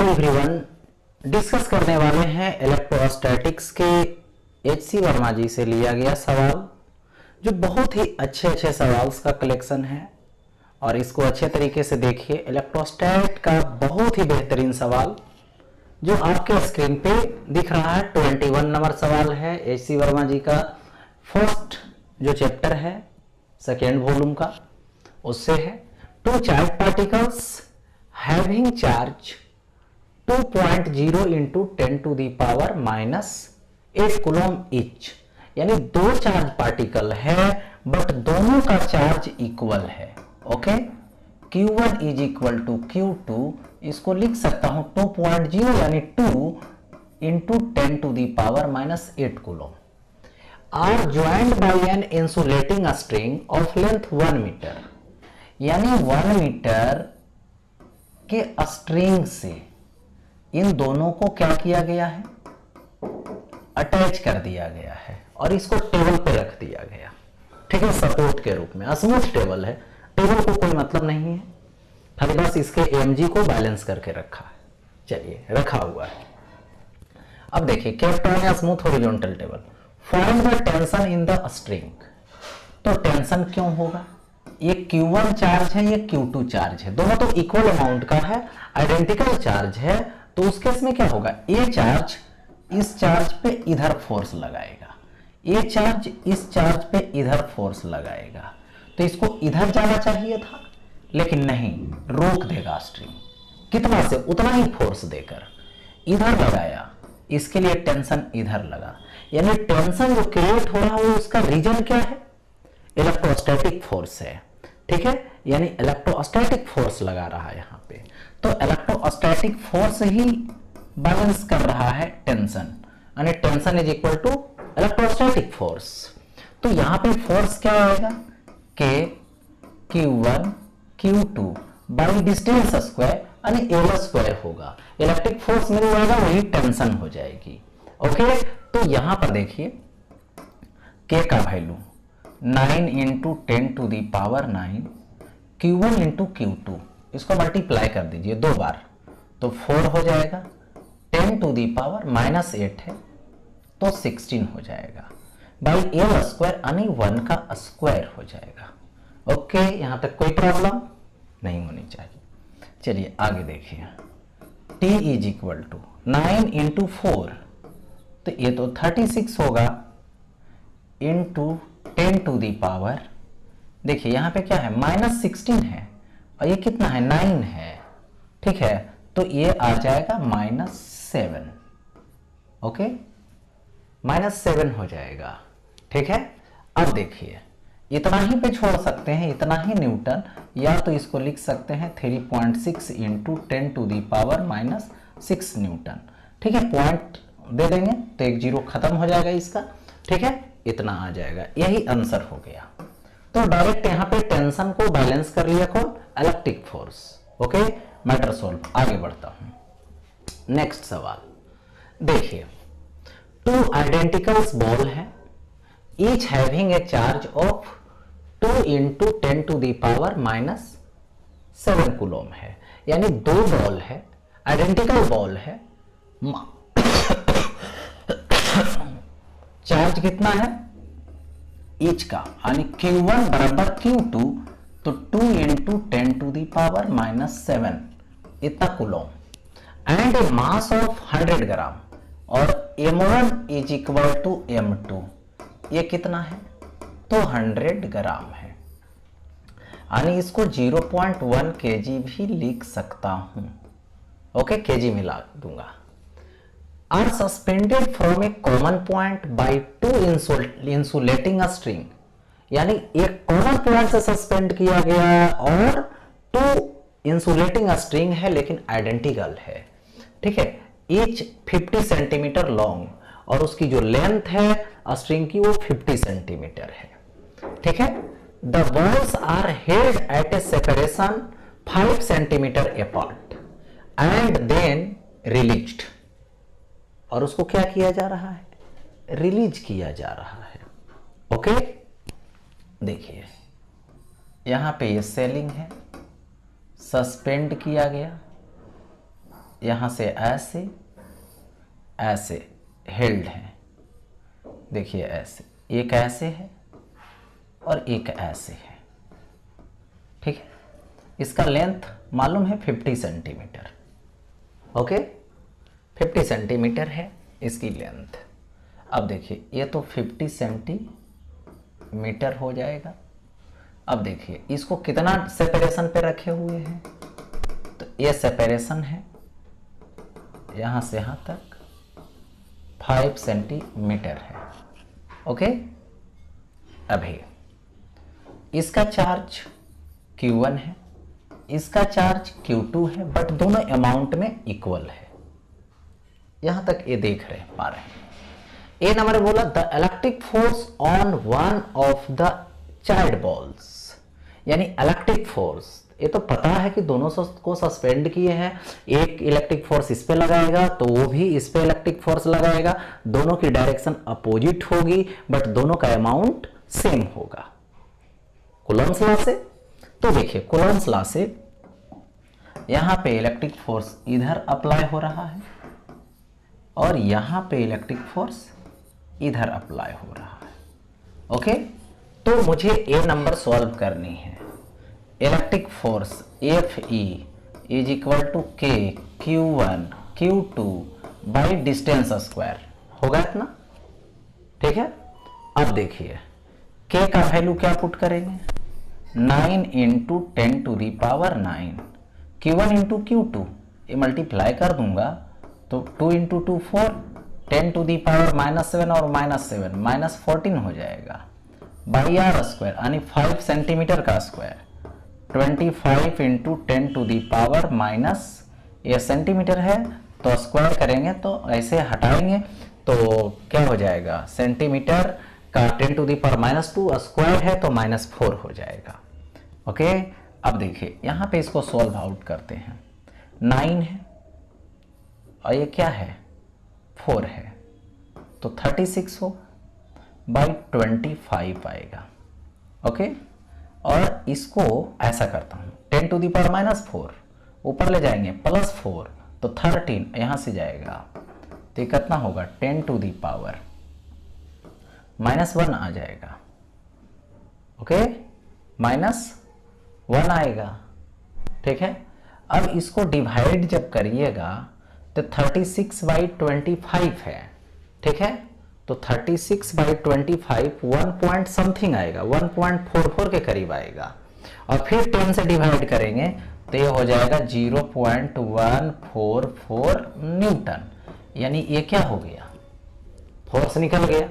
Everyone, discuss करने वाले हैं इलेक्ट्रोस्टैटिक्स के एच.सी. वर्मा जी से लिया गया सवाल, जो बहुत ही अच्छे सवाल का कलेक्शन है। और इसको अच्छे तरीके से देखिए। इलेक्ट्रोस्टैट का बहुत ही बेहतरीन सवाल जो आपके स्क्रीन पे दिख रहा है, 21 नंबर सवाल है एच.सी. वर्मा जी का। फर्स्ट जो चैप्टर है सेकेंड वॉल्यूम का, उससे है। Two charge particles having charge 2.0 into 10 to the power -8 coulomb each, यानी दो चार्ज पार्टिकल है बट दोनों का चार्ज इक्वल है। Okay, Q1 is equal to Q2, इसको लिख सकता हूं 2.0 यानी 2 into 10 to the power -8 coulomb, are joined by an insulating string of length 1 metre, यानी 1 मीटर के स्ट्रिंग से इन दोनों को क्या किया गया है, अटैच कर दिया गया है और इसको टेबल पे रख दिया गया। ठीक है, सपोर्ट के रूप में। स्मूथ टेबल है, टेबल को कोई मतलब नहीं है, खाली बस इसके एमजी को बैलेंस करके रखा है। चलिए, रखा हुआ है। अब देखिए, कैप्टन या smooth horizontal table. Find the tension in the string. तो टेंशन क्यों होगा, ये Q1 चार्ज है, ये Q2 चार्ज है, दोनों तो इक्वल अमाउंट का है, आइडेंटिकल चार्ज है। तो उस केस में क्या होगा, ये चार्ज इस चार्ज पे इधर फोर्स लगाएगा, ये चार्ज इस चार्ज पे इधर फोर्स लगाएगा। तो इसको इधर जाना चाहिए था, लेकिन नहीं, रोक देगा स्ट्रिंग। कितना से, उतना ही फोर्स देकर इधर लगाया, इसके लिए टेंशन इधर लगा। यानी टेंशन जो क्रिएट हो रहा है उसका रीजन क्या है, इलेक्ट्रोस्टैटिक फोर्स है। ठीक है, यानी इलेक्ट्रोस्टैटिक फोर्स लगा रहा है यहाँ पे। तो इलेक्ट्रोस्टैटिक फोर्स ही बैलेंस कर रहा है टेंशन, यानी tension is equal to electrostatic force. तो यहाँ पे फोर्स क्या आएगा, k Q1 Q2 by distance square यानी एल स्क्वायर होगा। इलेक्ट्रिक फोर्स मिल जाएगा, वही टेंशन हो जाएगी। ओके, तो यहाँ पर देखिए के का value 9 into 10 to the power 9, Q1 into Q2, इसको मल्टीप्लाई कर दीजिए दो बार, तो 4 हो जाएगा। 10 टू दी पावर -8 है तो 16 हो जाएगा, बाई एल स्क्वायर यानी 1 का स्क्वायर हो जाएगा। ओके, यहां तक कोई प्रॉब्लम नहीं होनी चाहिए। चलिए आगे देखिए। T is equal to 9 into 4, तो ये तो 36 होगा, इंटू 10 टू दी पावर, देखिए यहां पे क्या है, -16 है और ये कितना है, 9 है। ठीक है, तो ये आ जाएगा -7। ओके, -7 हो जाएगा। ठीक है, अब देखिए इतना ही पे छोड़ सकते हैं, इतना ही न्यूटन, या तो इसको लिख सकते हैं 3.6 into 10 to the power -6 newton. ठीक है, पॉइंट दे देंगे तो एक जीरो खत्म हो जाएगा इसका। ठीक है, इतना आ जाएगा, यही आंसर हो गया। तो डायरेक्ट यहाँ पे टेंशन को बैलेंस कर लिया कौन, electric force. Okay, matter solve. आगे बढ़ता हूं, नेक्स्ट सवाल देखिए। टू आइडेंटिकल्स बॉल है, each having a charge of 2 into 10 to the power -7 coulomb है, यानी दो बॉल है, आइडेंटिकल बॉल है, चार्ज कितना है ईच का, यानी Q1 बराबर Q2, तो 2 इंटू 10 टू दी पावर -7 इतना coulomb, and A mass of 100 ग्राम, और M1 is equal to M2, ये कितना है, तो 100 ग्राम है, यानी इसको 0.1 kg भी लिख सकता हूं। ओके, kg मिला दूंगा। Are suspended from a common point by 2 insulating string, यानी एक कॉमन पॉइंट से सस्पेंड किया गया और 2 इंसुलेटिंग स्ट्रिंग है लेकिन आइडेंटिकल है। ठीक है, ईच 50 सेंटीमीटर लॉन्ग, और उसकी जो लेंथ है स्ट्रिंग की वो 50 सेंटीमीटर है। ठीक है, the balls are held at a separation 5 centimetre apart and then released, और उसको क्या किया जा रहा है, रिलीज किया जा रहा है। ओके, देखिए यहां पे ये सेलिंग है, सस्पेंड किया गया, यहाँ से ऐसे ऐसे हेल्ड है, देखिए ऐसे, एक ऐसे है और एक ऐसे है, ठीक है। इसका लेंथ मालूम है 50 सेंटीमीटर, ओके, 50 सेंटीमीटर है इसकी लेंथ। अब देखिए ये तो 50 सेंटीमीटर हो जाएगा। अब देखिए इसको कितना सेपरेशन पे रखे हुए हैं, तो ये सेपरेशन है यहाँ से यहाँ तक 5 सेंटीमीटर है, ओके। अभी इसका चार्ज Q1 है, इसका चार्ज Q2 है, बट दोनों अमाउंट में इक्वल है। यहां तक ये देख रहे पा रहे हैं। ए नंबर बोला the electric force on one of the child balls, यानी इलेक्ट्रिक फोर्स, ये तो पता है कि दोनों को सस्पेंड किए हैं, एक इलेक्ट्रिक फोर्स इस पे लगाएगा तो वो भी इस पे इलेक्ट्रिक फोर्स लगाएगा, दोनों की डायरेक्शन अपोजिट होगी बट दोनों का अमाउंट सेम होगा कूलम्ब्स लॉ से। तो देखिए कूलम्ब्स लॉ से यहां पे इलेक्ट्रिक फोर्स इधर अप्लाई हो रहा है और यहां पे इलेक्ट्रिक फोर्स इधर अप्लाई हो रहा है, ओके। तो मुझे ए नंबर सॉल्व करनी है। Electric force F E is equal to k Q1 Q2 by distance square, होगा इतना, ठीक है। अब देखिए के का वैल्यू क्या पुट करेंगे, 9 into 10 to the power 9, Q1 into Q2, ये मल्टीप्लाई कर दूंगा तो 2 इंटू 2 4, 10 टू दी पावर -7 और -7 -14 हो जाएगा, बाई आर स्क्वायर यानी 5 सेंटीमीटर का square, 25 into 10 to the power minus, ये सेंटीमीटर है तो स्क्वायर करेंगे तो ऐसे हटाएंगे तो क्या हो जाएगा, सेंटीमीटर का 10 टू दी पावर -2 स्क्वायर है तो -4 हो जाएगा, ओके। अब देखिए यहाँ पे इसको सॉल्व आउट करते हैं, 9 है और ये क्या है 4 है तो 36 हो बाई 25 आएगा, ओके। और इसको ऐसा करता हूँ 10 टू दी पावर -4 ऊपर ले जाएंगे +4 तो 13 यहाँ से जाएगा तो ये कितना होगा 10 टू दी पावर -1 आ जाएगा, ओके, -1 आएगा, ठीक है। अब इसको डिवाइड जब करिएगा तो 36 बाई 25 है, ठीक है। तो 36 बाई 25 1 पॉइंट समथिंग आएगा, 1.44 के करीब आएगा और फिर 10 से डिवाइड करेंगे तो ये हो जाएगा 0.144 न्यूटन, यानी ये क्या हो गया, फोर्स निकल गया।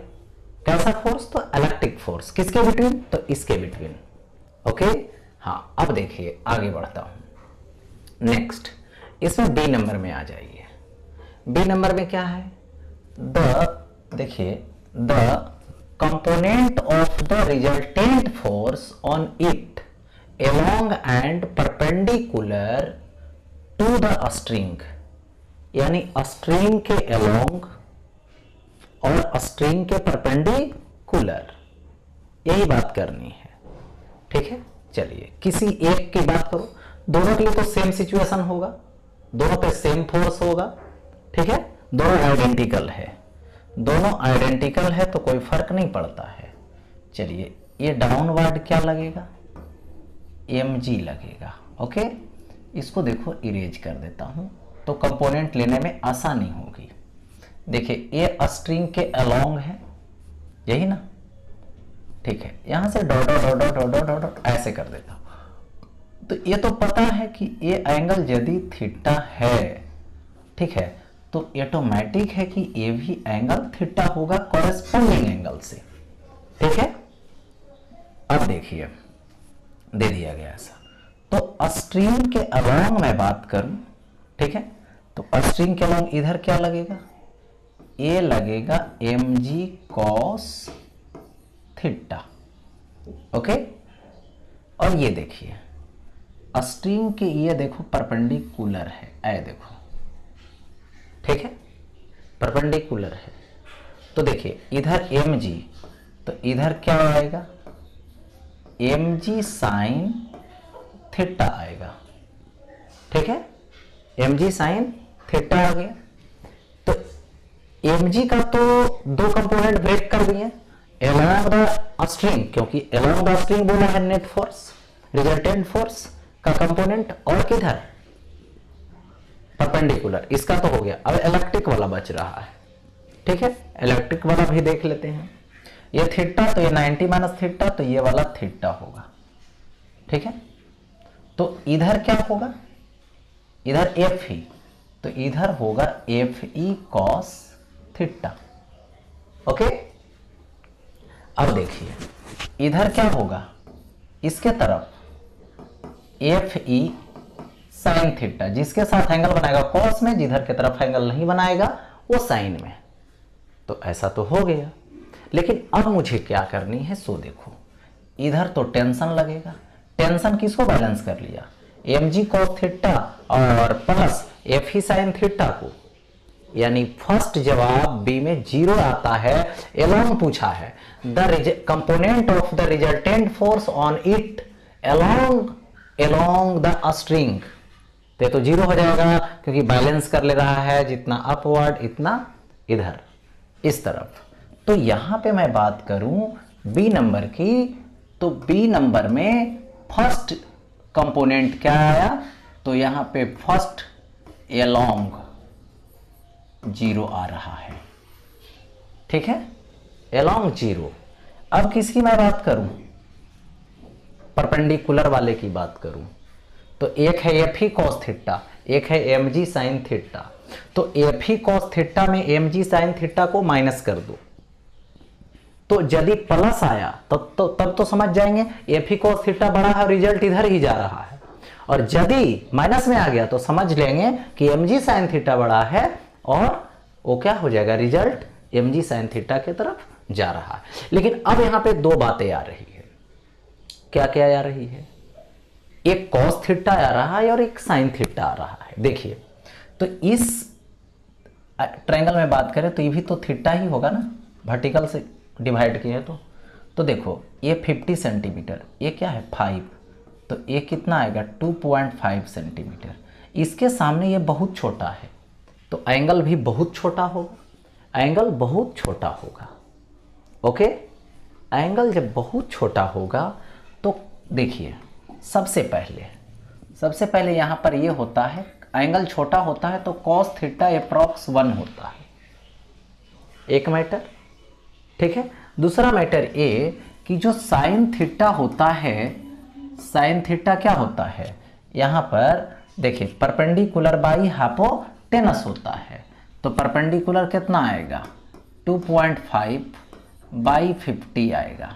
कैसा फोर्स, तो इलेक्ट्रिक फोर्स, किसके बिटवीन, तो इसके बिटवीन, ओके। हाँ अब देखिए आगे बढ़ता हूं, नेक्स्ट इसमें बी नंबर में आ जाइए। बी नंबर में क्या है, देखिए the component of the resultant force on it along and perpendicular to the string, यानी स्ट्रिंग के along और स्ट्रिंग के परपेंडिकुलर, यही बात करनी है, ठीक है। चलिए किसी एक की बात करो, दोनों के लिए तो सेम सिचुएशन होगा, दोनों पे सेम फोर्स होगा, ठीक है, दोनों आइडेंटिकल है, दोनों आइडेंटिकल है तो कोई फर्क नहीं पड़ता है। चलिए ये डाउनवर्ड क्या लगेगा, mg लगेगा, ओके। इसको देखो इरेज कर देता हूं तो कंपोनेंट लेने में आसानी होगी। देखिए ये स्ट्रिंग के अलोंग है, यही ना, ठीक है। यहां से dot dot dot dot dot dot ऐसे कर देता हूं तो ये तो पता है कि ये एंगल यदि थीटा है, ठीक है, तो ऑटोमेटिक है कि ये भी एंगल थीटा होगा कॉरेस्पॉन्डिंग एंगल से, ठीक है। अब देखिए दे दिया गया ऐसा, तो स्ट्रिंग के अलोंग मैं बात करूं, ठीक है, तो स्ट्रिंग के अलोंग इधर क्या लगेगा, ये लगेगा mg cos थीटा, ओके। और ये देखिए स्ट्रिंग के ये देखो परपेंडिकुलर है, ऐ देखो, ठीक है, परपेंडिकुलर है तो देखिए इधर mg तो इधर क्या आएगा, mg साइन थीटा आएगा, ठीक है, mg साइन थीटा आ गया। तो mg का तो दो कंपोनेंट ब्रेक कर दिए, along द स्ट्रिंग, क्योंकि along द स्ट्रिंग बोला है नेट फोर्स, रिजल्टेंट फोर्स का कंपोनेंट, और किधर परपेंडिकुलर, इसका तो हो गया। अब इलेक्ट्रिक वाला बच रहा है, ठीक है, इलेक्ट्रिक वाला भी देख लेते हैं। ये थीटा तो ये 90 माइनस थीटा, तो ये वाला थीटा होगा, ठीक है। तो इधर क्या होगा, इधर एफ ई, तो इधर होगा F E cos theta, okay. अब देखिए इधर क्या होगा, इसके तरफ एफ ई साइन थीटा, जिसके साथ एंगल बनाएगा कॉस में, जिधर की तरफ एंगल नहीं बनाएगा वो साइन में। तो ऐसा तो हो गया, लेकिन अब मुझे क्या करनी है, सो देखो इधर तो टेंशन लगेगा, टेंशन किसको बैलेंस कर लिया, एम जी कॉस थीटा और प्लस एफ ही साइन थीटा को, यानी फर्स्ट जवाब बी में 0 आता है। एलोंग पूछा है, the component of the resultant force on it along the string, तो 0 हो जाएगा, क्योंकि बैलेंस कर ले रहा है, जितना अपवर्ड इतना इधर इस तरफ। तो यहां पे मैं बात करूं बी नंबर की, तो बी नंबर में फर्स्ट कंपोनेंट क्या आया, तो यहां पे फर्स्ट एलोंग 0 आ रहा है, ठीक है, एलोंग 0। अब किसकी मैं बात करूं, परपेंडिकुलर वाले की बात करूं, तो एक है एफ ही कॉस थीटा, एक है एम जी साइन थीटा। तो एफ ही कॉस थीटा में एम जी साइन थीटा को माइनस कर दो, तो यदि प्लस आया तब तो समझ जाएंगे एफ ही कॉस थीटा बड़ा है, रिजल्ट इधर ही जा रहा है। और यदि माइनस में आ गया तो समझ लेंगे कि एम जी साइन थीटा बड़ा है, और वो क्या हो जाएगा, result m g sine theta की तरफ जा रहा है। लेकिन अब यहां पे दो बातें आ रही है, क्या क्या आ रही है, एक कॉस थीटा आ रहा है और एक साइन थीटा आ रहा है। देखिए तो इस ट्रायंगल में बात करें तो ये भी तो थीटा ही होगा ना, वर्टिकल से डिवाइड किए तो देखो ये 50 सेंटीमीटर, ये क्या है 5, तो ये कितना आएगा 2.5 सेंटीमीटर। इसके सामने ये बहुत छोटा है, तो एंगल भी बहुत छोटा होगा, एंगल बहुत छोटा होगा, ओके। एंगल जब बहुत छोटा होगा तो देखिए सबसे पहले यहाँ पर ये होता है, एंगल छोटा होता है तो कॉस थीटा अप्रॉक्स 1 होता है, एक मैटर, ठीक है। दूसरा मैटर ये कि जो साइन थीटा होता है, साइन थीटा क्या होता है, यहाँ पर देखिए परपेंडिकुलर बाई हाइपोटेनस होता है, तो परपेंडिकुलर कितना आएगा 2.5 बाई 50 आएगा,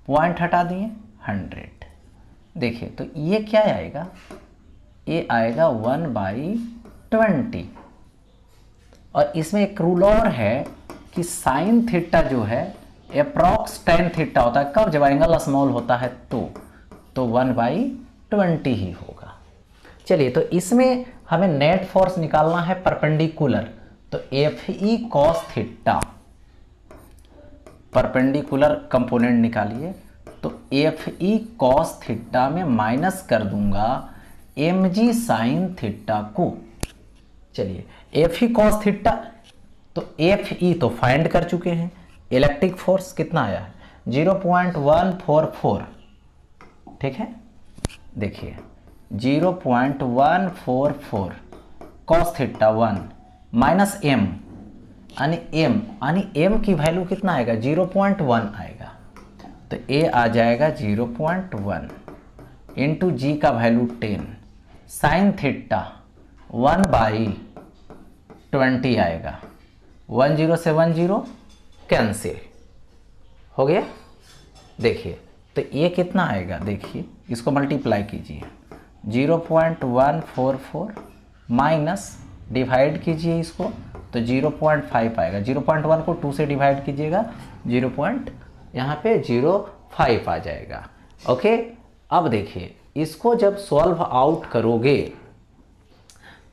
पॉइंट हटा दिए 100। देखिए तो ये क्या आएगा, ये आएगा 1/20। और इसमें एक रूल और है कि साइन थीटा जो है अप्रॉक्स टेन थीटा होता है, कब, जब एंगल स्मॉल होता है तो 1/20 ही होगा। चलिए तो इसमें हमें नेट फोर्स निकालना है परपेंडिकुलर, तो F E cos theta, perpendicular component निकालिए, तो एफ ई कॉस थीटा में माइनस कर दूंगा एम जी साइन थीटा को। चलिए एफ ई कॉस थीटा, तो एफ ई तो फाइंड कर चुके हैं, इलेक्ट्रिक फोर्स कितना आया है 0.144, ठीक है। देखिए 0.144 कॉस थीटा 1 माइनस एम, यानी एम की वैल्यू कितना आएगा 0.1 आएगा, तो ए आ जाएगा 0.1 इंटू जी का वैल्यू 10, साइन थीटा 1/20 आएगा, 10 से 10 कैंसिल हो गया। देखिए तो ये कितना आएगा, देखिए इसको मल्टीप्लाई कीजिए, 0.144 माइनस डिवाइड कीजिए इसको, तो 0.5 आएगा, 0.1 को 2 से डिवाइड कीजिएगा, यहाँ पे 0.5 आ जाएगा, ओके। अब देखिए इसको जब सॉल्व आउट करोगे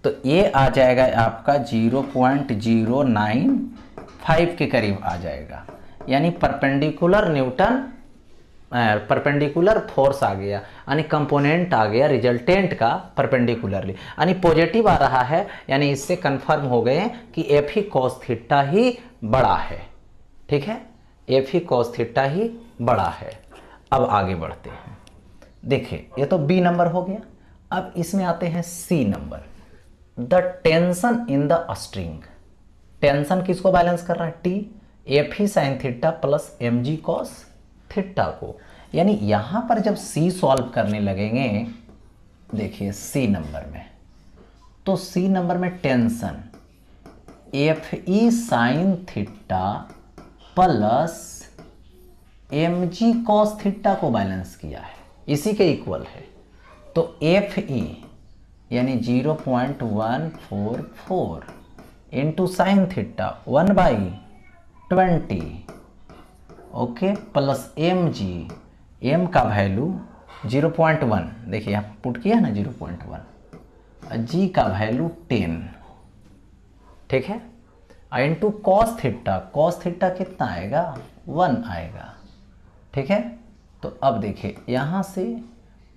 तो ये आ जाएगा आपका 0.095 के करीब आ जाएगा, यानी परपेंडिकुलर न्यूटन परपेंडिकुलर फोर्स आ गया, यानी कंपोनेंट आ गया रिजल्टेंट का परपेंडिकुलरली, यानी पॉजिटिव आ रहा है, यानी इससे कंफर्म हो गए कि एफ ही कॉस थीटा ही बड़ा है। ठीक है, एफ ही कॉस थीटा ही बड़ा है। अब आगे बढ़ते हैं। देखिए ये तो बी नंबर हो गया। अब इसमें आते हैं c number, the tension in the string. Tension किसको बैलेंस कर रहा है? टी, एफ ही sine theta plus m g cos theta को। यानी यहां पर जब सी सॉल्व करने लगेंगे, देखिए सी नंबर में, तो सी नंबर में tension F E sine theta plus m g cos theta को बैलेंस किया है, इसी के इक्वल है। तो एफ ई यानी 0.144 into sine theta 1/20, okay, plus m g, m का वैल्यू 0.1, देखिए यहाँ पुट किया ना 0.1, जी का वैल्यू 10, ठीक है, into cos theta, cos theta कितना आएगा? 1 आएगा। ठीक है, तो अब देखिए यहाँ से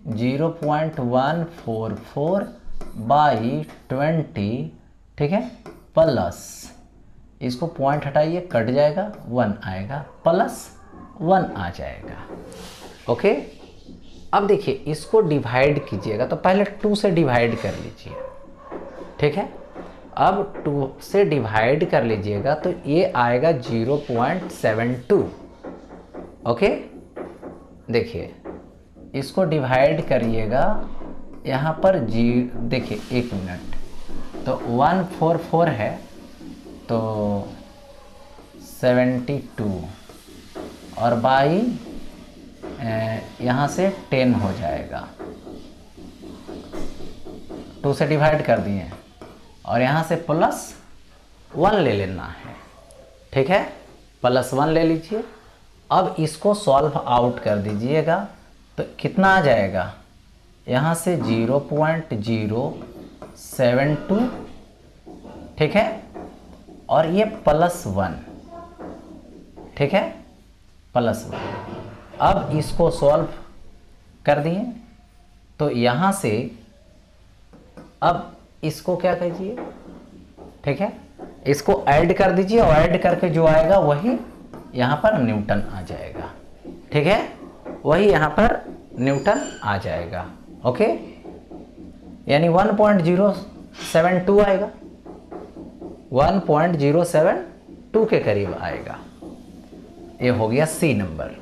0.144/20, ठीक है, प्लस इसको पॉइंट हटाइए, कट जाएगा, 1 आएगा, प्लस 1 आ जाएगा। ओके, अब देखिए इसको डिवाइड कीजिएगा, तो पहले 2 से डिवाइड कर लीजिए। ठीक है, अब 2 से डिवाइड कर लीजिएगा तो ये आएगा 0.72। ओके, देखिए इसको डिवाइड करिएगा, यहाँ पर देखिए 1 मिनट, तो 144 है तो 72 और बाई यहाँ से 10 हो जाएगा, 2 से डिवाइड कर दिए और यहाँ से प्लस 1 ले लेना है। ठीक है, प्लस 1 ले लीजिए। अब इसको सॉल्व आउट कर दीजिएगा तो कितना आ जाएगा? यहाँ से 0.072, ठीक है, और ये प्लस 1, ठीक है, प्लस 1। अब इसको सॉल्व कर दिए तो यहाँ से अब इसको क्या कीजिए, ठीक है, इसको ऐड कर दीजिए और ऐड करके जो आएगा वही यहाँ पर न्यूटन आ जाएगा। ठीक है, वही यहाँ पर न्यूटन आ जाएगा। ओके, यानी 1.072 आएगा, 1.072 के करीब आएगा। ये हो गया सी नंबर।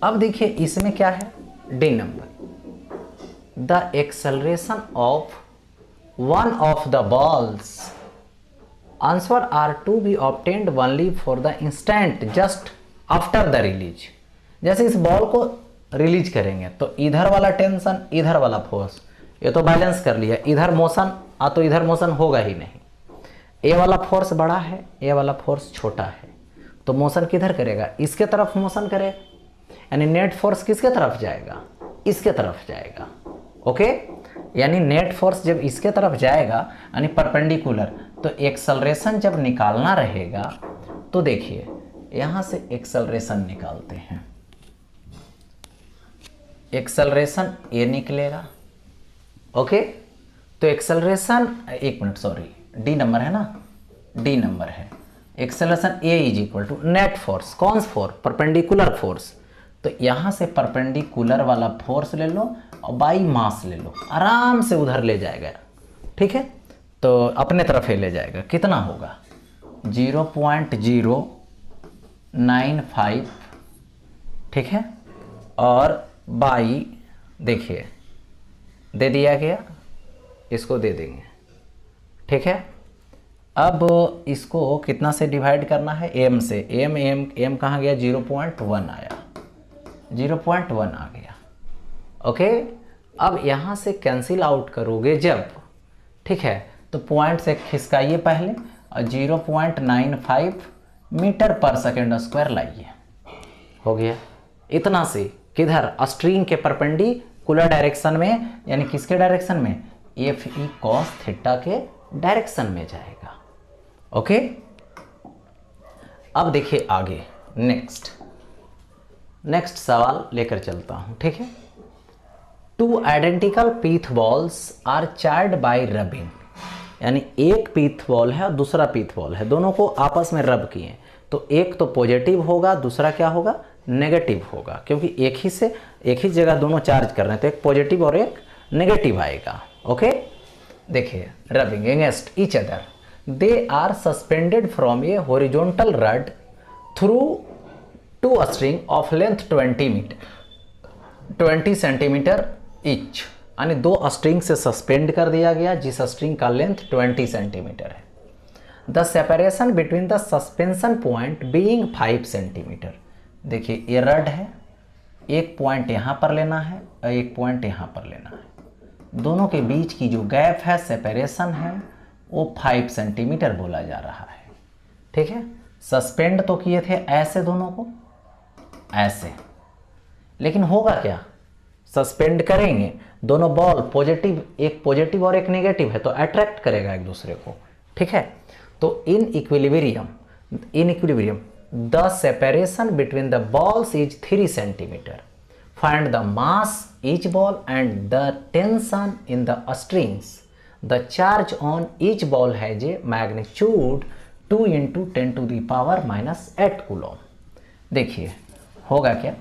अब देखिए इसमें क्या है? D number, the acceleration of one of the balls answer are to be obtained only for the instant just after the release। जैसे इस बॉल को रिलीज करेंगे तो इधर वाला टेंशन, इधर वाला फोर्स, ये तो बैलेंस कर लिया, इधर मोशन तो इधर मोशन होगा ही नहीं। ये वाला फोर्स बड़ा है, ये वाला फोर्स छोटा है, तो मोशन किधर करेगा? इसके तरफ मोशन करेगा, यानी नेट फोर्स किसके तरफ जाएगा? इसके तरफ जाएगा। ओके, यानी नेट फोर्स जब इसके तरफ जाएगा यानी परपेंडिकुलर, तो एक्सेलरेशन जब निकालना रहेगा तो देखिए यहाँ से एक्सेलरेशन निकालते हैं। एक्सेलरेशन ये निकलेगा। ओके, तो acceleration, 1 minute sorry, D number है ना, डी नंबर है। Acceleration a is equal to net force, कौन सा फोर्स? Perpendicular force. तो यहाँ से परपेंडिकुलर वाला फोर्स ले लो और बाई मास ले लो, आराम से उधर ले जाएगा। ठीक है, तो अपने तरफ ही ले जाएगा। कितना होगा? 0.095, ठीक है, और बाई देखिए दे दिया गया, इसको दे देंगे। ठीक है, अब इसको कितना से डिवाइड करना है? एम से। एम कहाँ गया? 0.1 आया, 0.1 आ गया। ओके, अब यहाँ से कैंसिल आउट करोगे जब, ठीक है, तो पॉइंट से खिसकाइए पहले और 0.95 मीटर पर सेकेंड स्क्वायर लाइए, हो गया। इतना से किधर? स्ट्रिंग के परपेंडिकुलर डायरेक्शन में, यानी किसके डायरेक्शन में? एफ ई कॉस थीटा के डायरेक्शन में जाएगा। ओके, अब देखिए आगे नेक्स्ट, नेक्स्ट सवाल लेकर चलता हूं, ठीक है। Two identical pith balls are charged by rubbing, यानी एक पीथ बॉल है और दूसरा पीथ बॉल है, दोनों को आपस में रब किए तो एक तो पॉजिटिव होगा, दूसरा क्या होगा, नेगेटिव होगा, क्योंकि एक ही जगह दोनों चार्ज कर रहे हैं तो एक पॉजिटिव और एक नेगेटिव आएगा। ओके, देखिए, rubbing against each other, they are suspended from a horizontal rod through two a string of length 20 centimetre each, यानी दो स्ट्रिंग से सस्पेंड कर दिया गया जिस स्ट्रिंग का लेंथ 20 सेंटीमीटर है। The separation between the suspension point being 5 centimetre, देखिए ये रड है, एक पॉइंट यहाँ पर लेना है और एक पॉइंट यहाँ पर लेना है, दोनों के बीच की जो गैप है, सेपरेशन है, वो 5 सेंटीमीटर बोला जा रहा है। ठीक है, सस्पेंड तो किए थे ऐसे दोनों को, ऐसे, लेकिन होगा क्या, सस्पेंड करेंगे दोनों बॉल पॉजिटिव, एक पॉजिटिव और एक नेगेटिव है तो अट्रैक्ट करेगा एक दूसरे को। ठीक है, तो in equilibrium the separation between the balls is 3 centimetre. Find the mass each ball and the tension in the strings. The charge on each ball has a magnitude 2 × 10⁻⁻8 coulomb. देखिए होगा क्या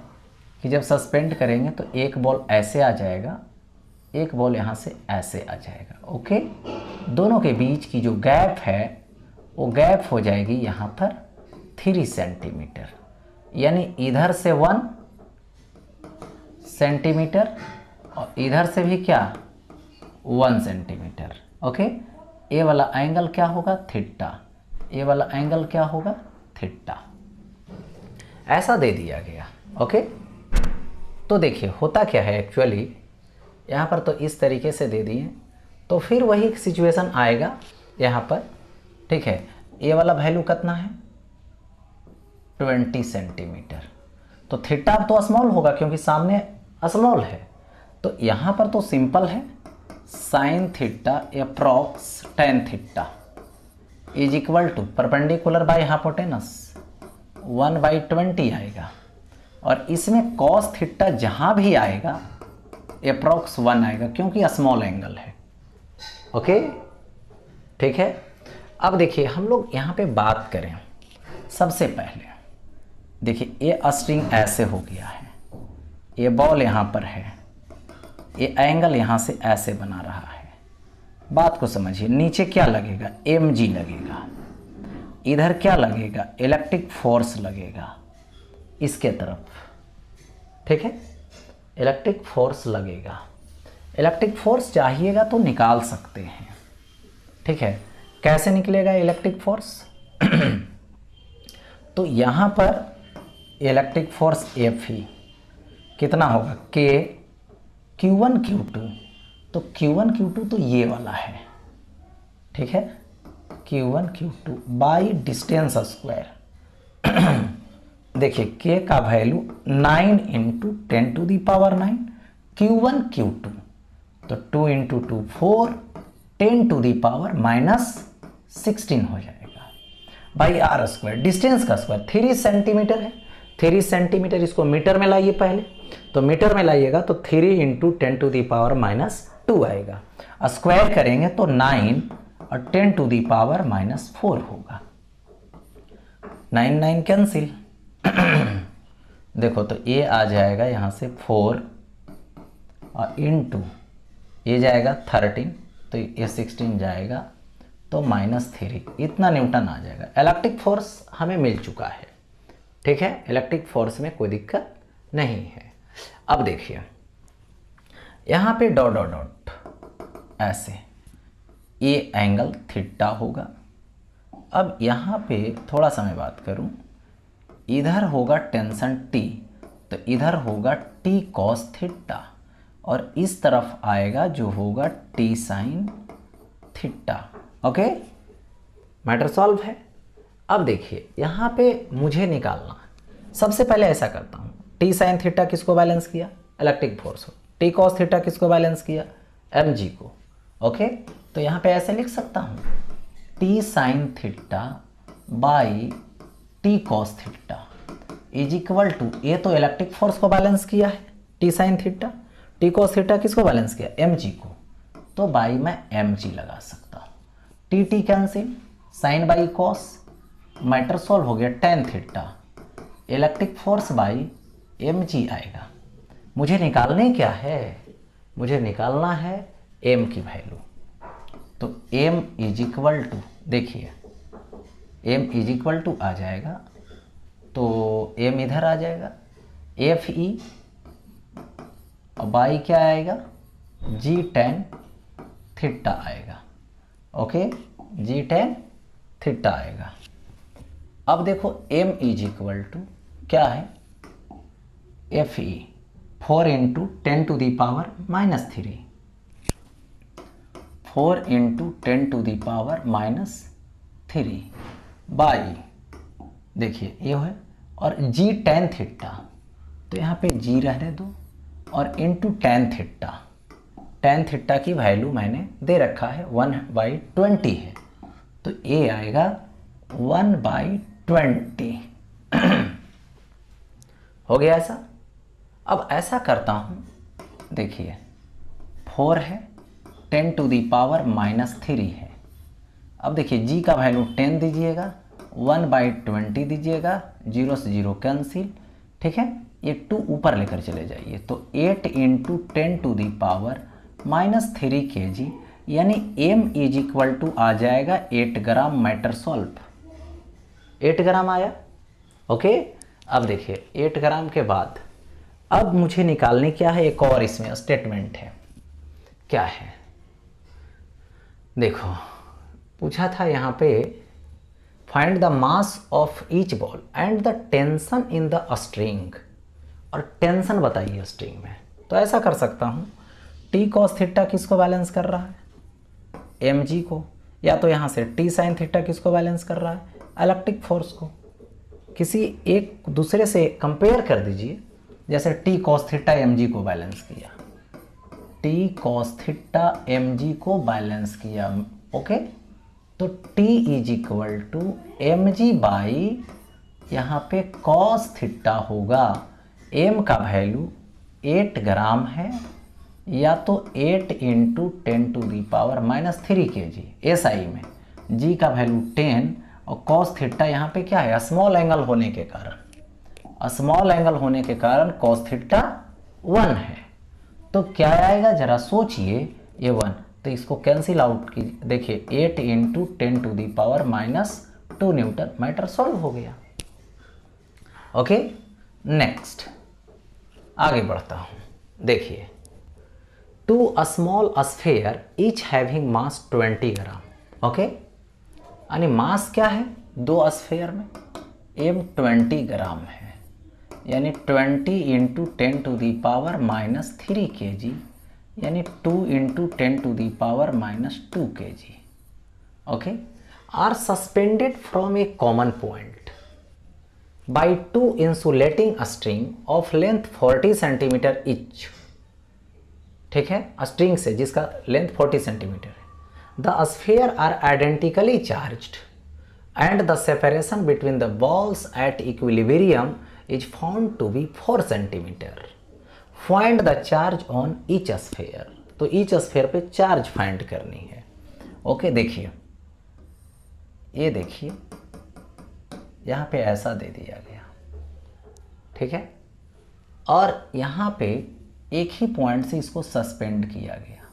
कि जब सस्पेंड करेंगे तो एक बॉल ऐसे आ जाएगा, एक बॉल यहाँ से ऐसे आ जाएगा। ओके, दोनों के बीच की जो गैप है वो गैप हो जाएगी यहाँ पर 3 सेंटीमीटर, यानी इधर से 1 सेंटीमीटर और इधर से भी क्या 1 सेंटीमीटर। ओके, ये वाला एंगल क्या होगा, थीटा, ये वाला एंगल क्या होगा, थीटा, ऐसा दे दिया गया। ओके, तो देखिए होता क्या है एक्चुअली, यहाँ पर तो इस तरीके से दे दिए तो फिर वही सिचुएशन आएगा यहाँ पर। ठीक है, ये वाला वैल्यू कितना है 20 सेंटीमीटर, तो थीटा तो स्मॉल होगा क्योंकि सामने स्मॉल है, तो यहाँ पर तो सिंपल है, sine theta approx tan theta is equal to perpendicular by hypotenuse 1/20 आएगा, और इसमें कॉस थीटा जहाँ भी आएगा अप्रॉक्स 1 आएगा क्योंकि स्मॉल एंगल है। ओके, ठीक है। अब देखिए हम लोग यहाँ पे बात करें, सबसे पहले देखिए ये स्ट्रिंग ऐसे हो गया है, ये बॉल यहाँ पर है, ये एंगल यहाँ से ऐसे बना रहा है। बात को समझिए, नीचे क्या लगेगा, mg लगेगा, इधर क्या लगेगा, इलेक्ट्रिक फोर्स लगेगा इसके तरफ। ठीक है, इलेक्ट्रिक फोर्स लगेगा, इलेक्ट्रिक फोर्स चाहिएगा तो निकाल सकते हैं। ठीक है, कैसे निकलेगा इलेक्ट्रिक फोर्स तो यहाँ पर इलेक्ट्रिक फोर्स F ही कितना होगा, K Q1 Q2, तो Q1 Q2 तो ये वाला है। ठीक है, Q1 Q2 by distance square. देखिए K का वैल्यू 9 × 10⁻⁹, Q1 Q2 तो 2 × 2 4, 10⁻⁻16 हो जाएगा बाई आर स्क्वायर, डिस्टेंस का स्क्वायर 3 सेंटीमीटर है, 3 सेंटीमीटर इसको मीटर में लाइए पहले, तो मीटर में लाइएगा तो 3 × 10⁻⁻2 आएगा, स्क्वायर करेंगे तो 9 और 10⁻⁻4 होगा, 9 9 कैंसिल देखो तो ये आ जाएगा यहाँ से 4 और इंटू ये जाएगा 13, तो ये 16 जाएगा तो -3, इतना न्यूटन आ जाएगा। इलेक्ट्रिक फोर्स हमें मिल चुका है। ठीक है, इलेक्ट्रिक फोर्स में कोई दिक्कत नहीं है। अब देखिए यहाँ पे डॉट डॉट डॉट ऐसे, ये एंगल थीटा होगा। अब यहाँ पे थोड़ा सा मैं बात करूँ, इधर होगा टेंशन T, तो इधर होगा T cos थीटा, और इस तरफ आएगा जो होगा T sin theta. Okay, matter solve है। अब देखिए यहाँ पे मुझे निकालना, सबसे पहले ऐसा करता हूँ, T sin थीटा किसको बैलेंस किया, इलेक्ट्रिक फोर्स हो, T cos थीटा किसको बैलेंस किया, mg को। ओके, तो यहाँ पे ऐसे लिख सकता हूँ T sin theta by T cos theta, is equal to, ये तो इलेक्ट्रिक फोर्स को बैलेंस किया है T sine theta, T cos theta किसको बैलेंस किया, एम जी को, तो बाई मैं एम जी लगा सकता हूँ। T T cancel, sine by cos, matter solve हो गया, tan theta, electric force by m g आएगा। मुझे निकालने क्या है, मुझे निकालना है एम की वैल्यू। तो एम इज इक्वल टू, देखिए एम इज इक्वल टू आ जाएगा, तो एम इधर आ जाएगा, एफ ई और बाई क्या आएगा, जी टेन थीटा आएगा। ओके, जी टेन थीटा आएगा। अब देखो m इज इक्वल टू क्या है, F E 4 into 10 to the power minus 3, 4 into 10 to the power minus 3 by, देखिए ये है, और जी टेन थीटा, तो यहाँ पे जी रहने दो, और into tan theta, tan theta की वैल्यू मैंने दे रखा है 1/20 है, तो ये आएगा 1/20 हो गया ऐसा। अब ऐसा करता हूँ, देखिए 4 है, 10 टू दी पावर माइनस 3 है। अब देखिए जी का वैल्यू 10 दीजिएगा, 1/20 दीजिएगा, 0 से 0 कैंसिल, ठीक है, ये 2 ऊपर लेकर चले जाइए, तो 8 into 10 to the power minus 3 kg, यानी m इज इक्वल टू आ जाएगा 8 ग्राम मैटर सॉल्व, 8 ग्राम आया। ओके, अब देखिए 8 ग्राम के बाद अब मुझे निकालने क्या है, एक और इसमें स्टेटमेंट है, क्या है देखो, पूछा था यहाँ पे find the mass of each ball and the tension in the string, और टेंशन बताइए स्ट्रिंग में। तो ऐसा कर सकता हूँ, टी कॉस थीटा किसको बैलेंस कर रहा है, एम जी को, या तो यहाँ से टी साइन थीटा किसको बैलेंस कर रहा है, इलेक्ट्रिक फोर्स को। किसी एक दूसरे से कंपेयर कर दीजिए, जैसे T cos theta M g को बैलेंस किया, T cos theta M g को बैलेंस किया। ओके, तो T is equal to M G by यहाँ पे कॉस थीटा होगा, एम का वैल्यू 8 ग्राम है, या तो 8 into 10 to the power minus 3 kg SI में, जी का वैल्यू 10, और कॉस थीटा यहाँ पे क्या है, स्मॉल एंगल होने के कारण, स्मॉल एंगल होने के कारण कॉस थीटा 1 है। तो क्या आएगा जरा सोचिए, ये 1, तो इसको कैंसिल आउट कीजिए, देखिए 8 into 10 to the power minus 2 newton, matter solve हो गया। ओके, नेक्स्ट आगे बढ़ता हूँ, देखिए two a small sphere each having mass 20 gram. Okay, यानी मास क्या है, 2 स्फेयर में एम 20 ग्राम है, यानी 20 into 10 to the power minus 3 kg, यानी 2 into 10 to the power minus 2 kg। Okay, are suspended from a common point by 2 insulating string of length 40 centimetre each. ठीक है, string से जिसका लेंथ 40 सेंटीमीटर है। The sphere are identically charged and the separation between the balls at equilibrium is found to be 4 centimetre. Find the charge on each sphere. तो each sphere पे charge find करनी है। Okay, देखिए ये देखिए यहाँ पे ऐसा दे दिया गया, ठीक है, और यहाँ पे एक ही पॉइंट से इसको सस्पेंड किया गया,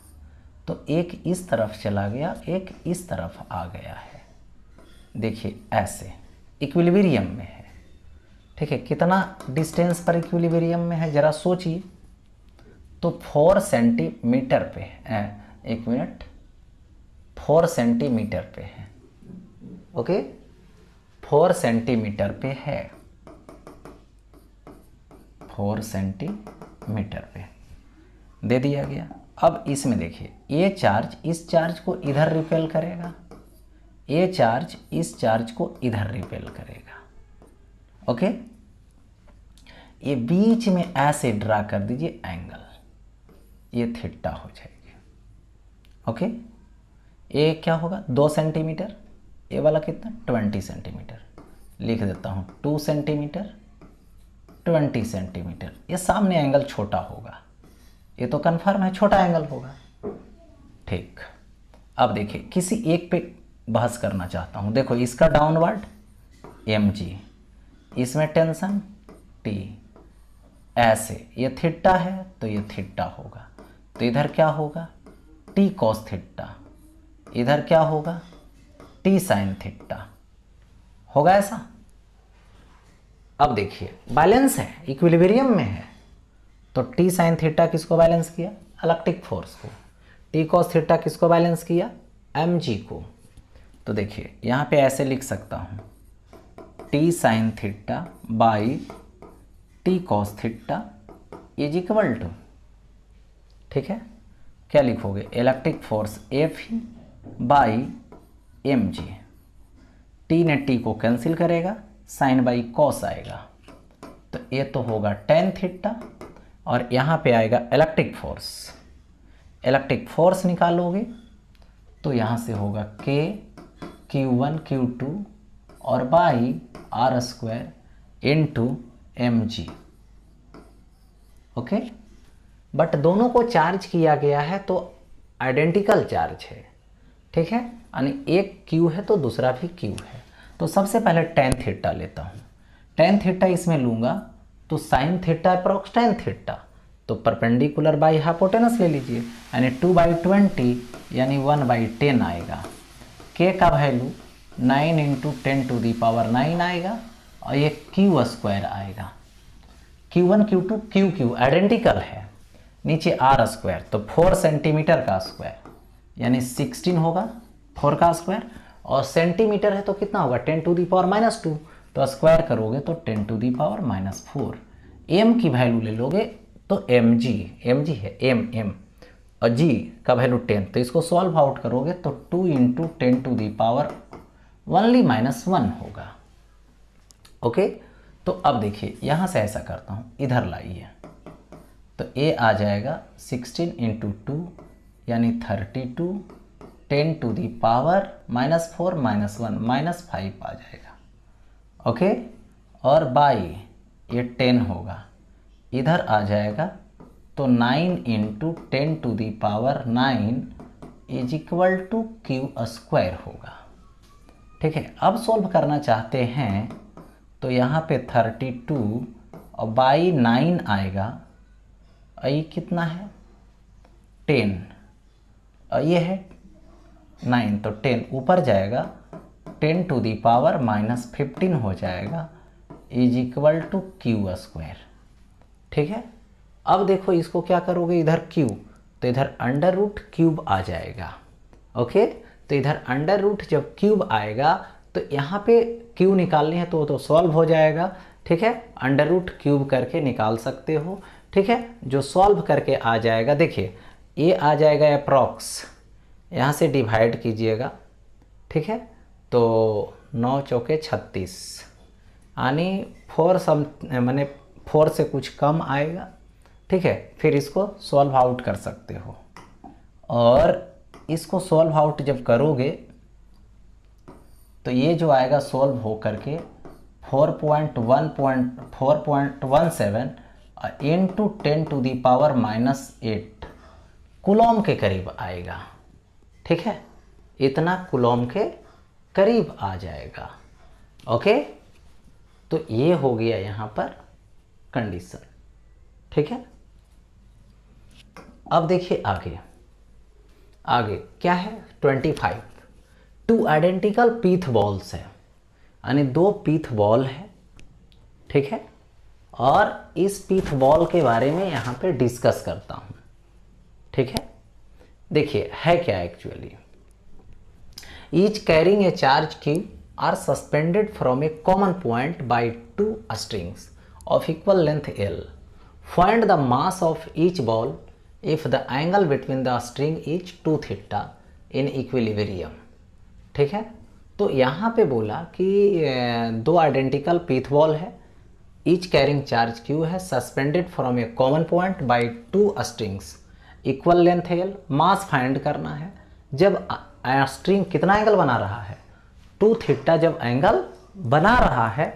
तो एक इस तरफ चला गया, एक इस तरफ आ गया है। देखिए ऐसे इक्विलिब्रियम में है, ठीक है, कितना डिस्टेंस पर इक्विलिब्रियम में है जरा सोचिए, तो 4 सेंटीमीटर पे है, एक मिनट, 4 सेंटीमीटर पे है। ओके, 4 सेंटीमीटर पे है, 4 सेंटीमीटर पे दे दिया गया। अब इसमें देखिए ये चार्ज इस चार्ज को इधर रिपेल करेगा, ये चार्ज इस चार्ज को इधर रिपेल करेगा। ओके, ये बीच में ऐसे ड्रा कर दीजिए एंगल, ये थीटा हो जाएगी। ओके, ये क्या होगा 2 सेंटीमीटर, ये वाला कितना 20 सेंटीमीटर, लिख देता हूँ 2 सेंटीमीटर 20 सेंटीमीटर। ये सामने एंगल छोटा होगा, ये तो कन्फर्म है छोटा एंगल होगा। ठीक, अब देखिए किसी एक पे बहस करना चाहता हूँ। देखो इसका डाउनवर्ड mg, इसमें टेंशन T, ऐसे ये थीटा है तो ये थीटा होगा, तो इधर क्या होगा T cos थीटा, इधर क्या होगा T sin थीटा, होगा ऐसा। अब देखिए बैलेंस है, इक्विलिब्रियम में है, तो T sin थीटा किसको बैलेंस किया, इलेक्ट्रिक फोर्स को। T cos थीटा किसको बैलेंस किया, mg को। तो देखिए यहाँ पे ऐसे लिख सकता हूँ T sin theta by T cos theta is equal to, ठीक है, क्या लिखोगे, electric force F E by mg। T ने T को कैंसिल करेगा, साइन बाई कॉस आएगा, तो ये तो होगा टेन थीटा, और यहाँ पे आएगा इलेक्ट्रिक फोर्स। इलेक्ट्रिक फोर्स निकालोगे तो यहाँ से होगा K Q1 Q2 और by r square into mg। Okay, but दोनों को चार्ज किया गया है तो आइडेंटिकल चार्ज है, ठीक है, यानी एक Q है तो दूसरा भी Q है। तो सबसे पहले टेन थीटा लेता हूँ, टेन थीटा इसमें लूँगा तो sign theta approx tan theta, तो परपेंडिकुलर बाई हाइपोटेनस ले लीजिए, यानी 2/20 यानी 1/10 आएगा। K का वैल्यू 9 × 10⁻9 आएगा, और ये Q स्क्वायर आएगा। Q1 Q2 Q आइडेंटिकल है, नीचे आर स्क्वायर, तो 4 सेंटीमीटर का स्क्वायर यानी 16 होगा 4 का स्क्वायर, और सेंटीमीटर है तो कितना होगा 10⁻², तो स्क्वायर करोगे तो 10⁻⁻4। m की वैल्यू ले लोगे तो mg है m, और g का वैल्यू 10, तो इसको सॉल्व आउट करोगे तो 2 × 10⁻1 होगा। ओके, तो अब देखिए यहाँ से ऐसा करता हूँ, इधर लाइए, तो a आ जाएगा 16 × 2 यानी 32, 10⁻⁻4 -1 आ जाएगा। ओके, और बाई ये 10 होगा, इधर आ जाएगा तो 9 × 10⁻9 is equal to Q square होगा। ठीक है, अब सॉल्व करना चाहते हैं तो यहाँ पे 32 और बाई 9 आएगा, और ये कितना है 10, और ये है 9, तो 10 ऊपर जाएगा 10⁻⁻15 हो जाएगा is equal to Q square. ठीक है, अब देखो इसको क्या करोगे, इधर Q, तो इधर अंडर रूट क्यूब आ जाएगा। ओके, तो इधर अंडर रूट जब क्यूब आएगा तो यहाँ पे Q निकालनी है तो सॉल्व हो जाएगा। ठीक है, अंडर रूट क्यूब करके निकाल सकते हो। ठीक है, जो सॉल्व करके आ जाएगा, देखिए ये आ जाएगा अप्रॉक्स, यहाँ से डिवाइड कीजिएगा। ठीक है, तो 9 चौके 36 यानी 4 से कुछ कम आएगा। ठीक है, फिर इसको सॉल्व आउट कर सकते हो, और इसको सॉल्व आउट जब करोगे तो ये जो आएगा सॉल्व हो करके 4.17 इंटू 10⁻⁻8 कूलॉम के करीब आएगा। ठीक है, इतना कूलॉम के करीब आ जाएगा। ओके, तो ये हो गया यहाँ पर कंडीशन। ठीक है, अब देखिए आगे क्या है 25। 2 आइडेंटिकल पीथ बॉल्स है, यानी 2 पीथ बॉल है। ठीक है, और इस पीथ बॉल के बारे में यहाँ पे डिस्कस करता हूँ। ठीक है, देखिए है क्या actually, each carrying a charge Q are suspended from a common point by 2 strings of equal length L. Find the mass of each ball if the angle between the string is 2 theta in equilibrium. ठीक है, तो यहाँ पे बोला कि 2 identical pith ball है, each carrying charge Q है, suspended from a common point by 2 strings, equal length L, mass find करना है। जब स्ट्रिंग कितना एंगल बना रहा है 2 थीटा, जब एंगल बना रहा है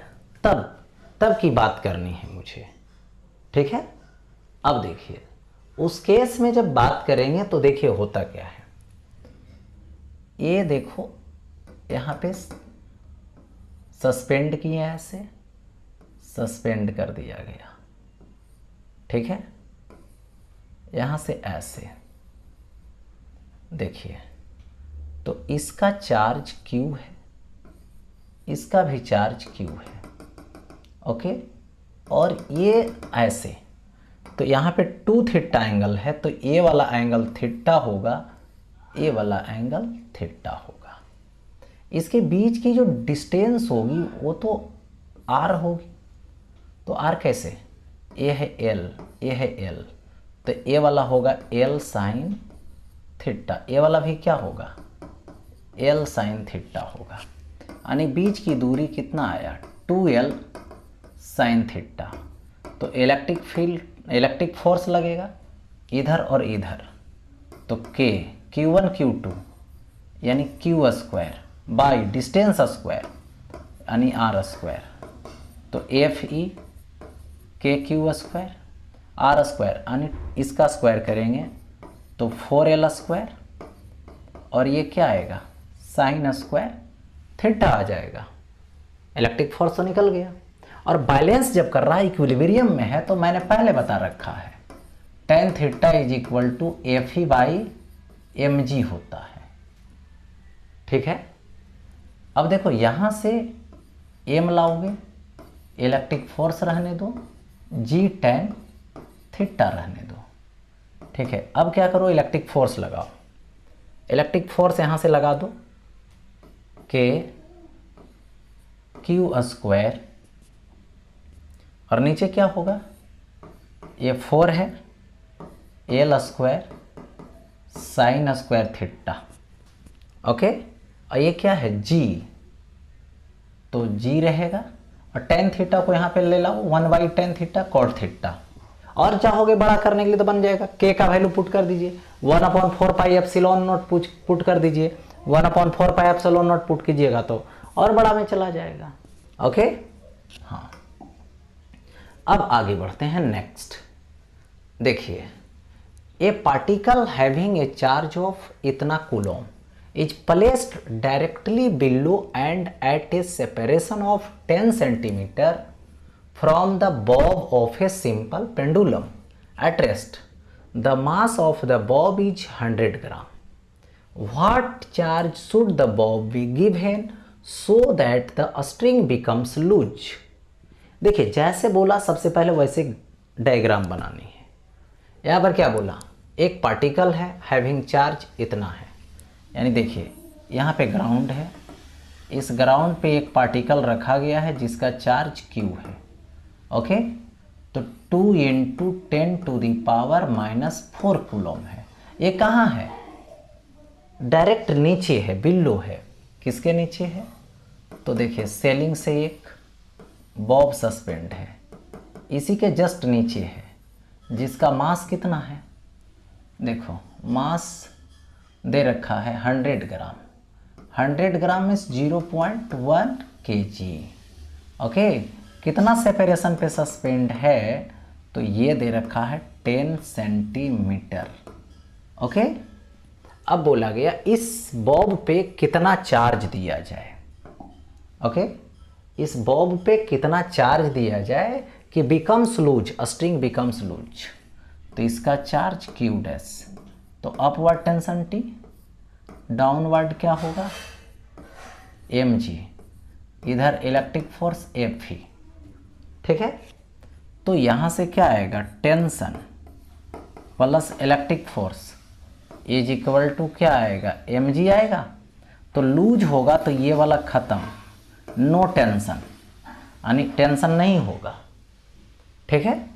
तब तब की बात करनी है मुझे, ठीक है। अब देखिए उस केस में जब बात करेंगे तो देखिए होता क्या है, ये देखो यहाँ पे सस्पेंड किया, ऐसे सस्पेंड कर दिया गया, ठीक है। यहाँ से ऐसे देखिए, तो इसका चार्ज Q है, इसका भी चार्ज Q है, ओके। और ये ऐसे, तो यहाँ पे 2 थीटा एंगल है, तो ये वाला एंगल थीटा होगा, ये वाला एंगल थीटा होगा। इसके बीच की जो डिस्टेंस होगी वो तो R होगी, तो R कैसे, ये है L, ये है L, तो ये वाला होगा L साइन थीटा, ये वाला भी क्या होगा, L साइन थीटा होगा। यानी बीच की दूरी कितना आया, 2L साइन थीटा। तो इलेक्ट्रिक फील्ड, इलेक्ट्रिक फोर्स लगेगा इधर और इधर, तो K Q1 Q2 यानी Q square by distance square यानी R स्क्वायर, तो FE KQ square R square यानी इसका स्क्वायर करेंगे तो 4L स्क्वायर, और ये क्या आएगा साइन स्क्वायर थीटा आ जाएगा। इलेक्ट्रिक फोर्स तो निकल गया। और बैलेंस जब कर रहा है, इक्विलिब्रियम में है, तो मैंने पहले बता रखा है tan theta is equal to FE by mg होता है, ठीक है। अब देखो यहाँ से m लाओगे, इलेक्ट्रिक फोर्स रहने दो, g tan थीटा रहने दो, ठीक है। अब क्या करो, इलेक्ट्रिक फोर्स लगाओ, इलेक्ट्रिक फोर्स यहाँ से लगा दो K Q स्क्वायर, और नीचे क्या होगा, ये 4 है L square sine square theta, okay. और ये क्या है G, तो G रहेगा, और tan थीटा को यहाँ पे ले लाओ 1/tan थीटा कॉट थीटा, और चाहोगे बड़ा करने के लिए तो बन जाएगा, K का वैल्यू पुट कर दीजिए 1/4 पाई एप्सिलॉन नॉट पुट कर दीजिए, 1/4 पाई एप्सिलॉन नॉट पुट कीजिएगा तो और बड़ा में चला जाएगा, ओके। हाँ, अब आगे बढ़ते हैं नेक्स्ट। देखिए, a particle having a charge of इतना coulomb is placed directly below and at a separation of 10 centimetre from the bob of a simple pendulum at rest. The mass of the bob is 100 gram. What charge should the bob be given so that the string becomes loose? देखिए, जैसे बोला सबसे पहले वैसे diagram बनानी है। यहाँ पर क्या बोला, एक पार्टिकल है हैविंग चार्ज इतना है, यानी देखिए यहाँ पे ग्राउंड है, इस ग्राउंड पे एक पार्टिकल रखा गया है जिसका चार्ज Q है, ओके। तो 2 × 10⁻⁻4 कूलम है। ये कहाँ है, डायरेक्ट नीचे है, बिलो है। किसके नीचे है, तो देखिए सेलिंग से एक बॉब सस्पेंड है, इसी के जस्ट नीचे है, जिसका मास कितना है, देखो मास दे रखा है 100 ग्राम। 100 ग्राम में 0.1 kg, ओके। कितना सेपरेशन पे सस्पेंड है, तो ये दे रखा है 10 सेंटीमीटर, ओके। अब बोला गया इस बॉब पे कितना चार्ज दिया जाए, ओके। इस बॉब पे कितना चार्ज दिया जाए कि becomes loose, string becomes loose. तो इसका चार्ज Q डैश, तो अपवर्ड टेंशन T, डाउनवर्ड क्या होगा mg, इधर इलेक्ट्रिक फोर्स Fe, ठीक है। तो यहाँ से क्या आएगा, tension plus electric force is equal to क्या आएगा, mg आएगा। तो लूज होगा तो ये वाला खत्म, नो टेंशन, यानी टेंशन नहीं होगा, ठीक है।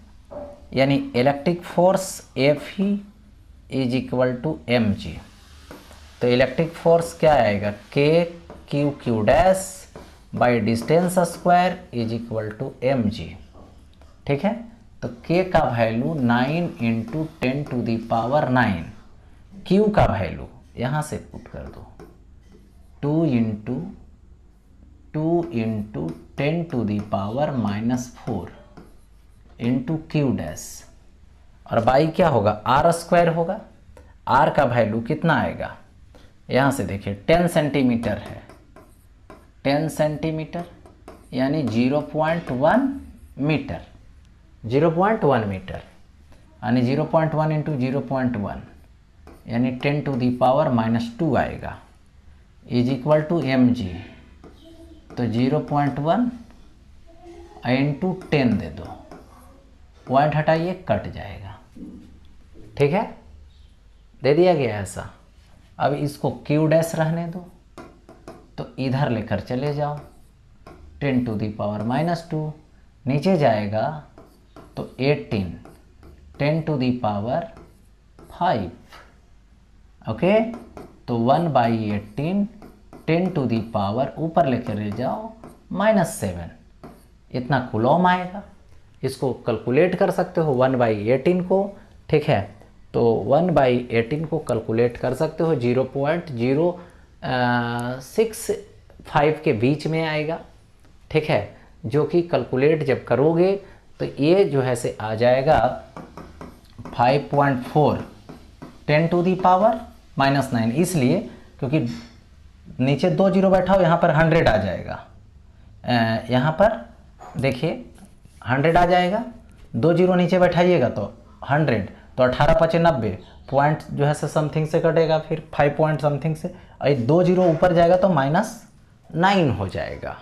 यानी electric force Fe is equal to mg। तो इलेक्ट्रिक फोर्स क्या आएगा, K Q dash by distance square is equal to mg, ठीक है। तो K का वैल्यू 9 × 10⁻9, Q का वैल्यू यहाँ से पुट कर दो 2 × 10⁻⁻⁴ इंटू क्यू डैश, और बाई क्या होगा, आर स्क्वायर होगा। आर का वैल्यू कितना आएगा, यहाँ से देखिए 10 सेंटीमीटर है, 10 सेंटीमीटर यानी 0.1 मीटर, 0.1 मीटर यानी 0.1 इंटू 0.1 यानी 10⁻⁻² आएगा, इज इक्वल टू mg। तो 0.1 इंटू 10 दे दो, पॉइंट हटाइए कट जाएगा, ठीक है, दे दिया गया ऐसा। अब इसको क्यू डैश रहने दो, तो इधर लेकर चले जाओ, 10⁻⁻², नीचे जाएगा तो 18, 10⁵, ओके। तो 1/18, 10⁻, ऊपर लेकर ले जाओ -7, इतना कूलॉम आएगा। इसको कैलकुलेट कर सकते हो 1/18 को, ठीक है। तो 1/18 को कैलकुलेट कर सकते हो 0.065 के बीच में आएगा, ठीक है। जो कि कैलकुलेट जब करोगे तो ये जो है से आ जाएगा 5.4, 10⁻⁻9, इसलिए क्योंकि नीचे 2 जीरो बैठा हो, यहाँ पर 100 आ जाएगा, यहाँ पर देखिए 100 आ जाएगा, 2 जीरो नीचे बैठाइएगा तो 100, तो 18×5 = 90, पॉइंट जो है से समथिंग से कटेगा, फिर 5 पॉइंट समथिंग से, और 2 जीरो ऊपर जाएगा तो -9 हो जाएगा।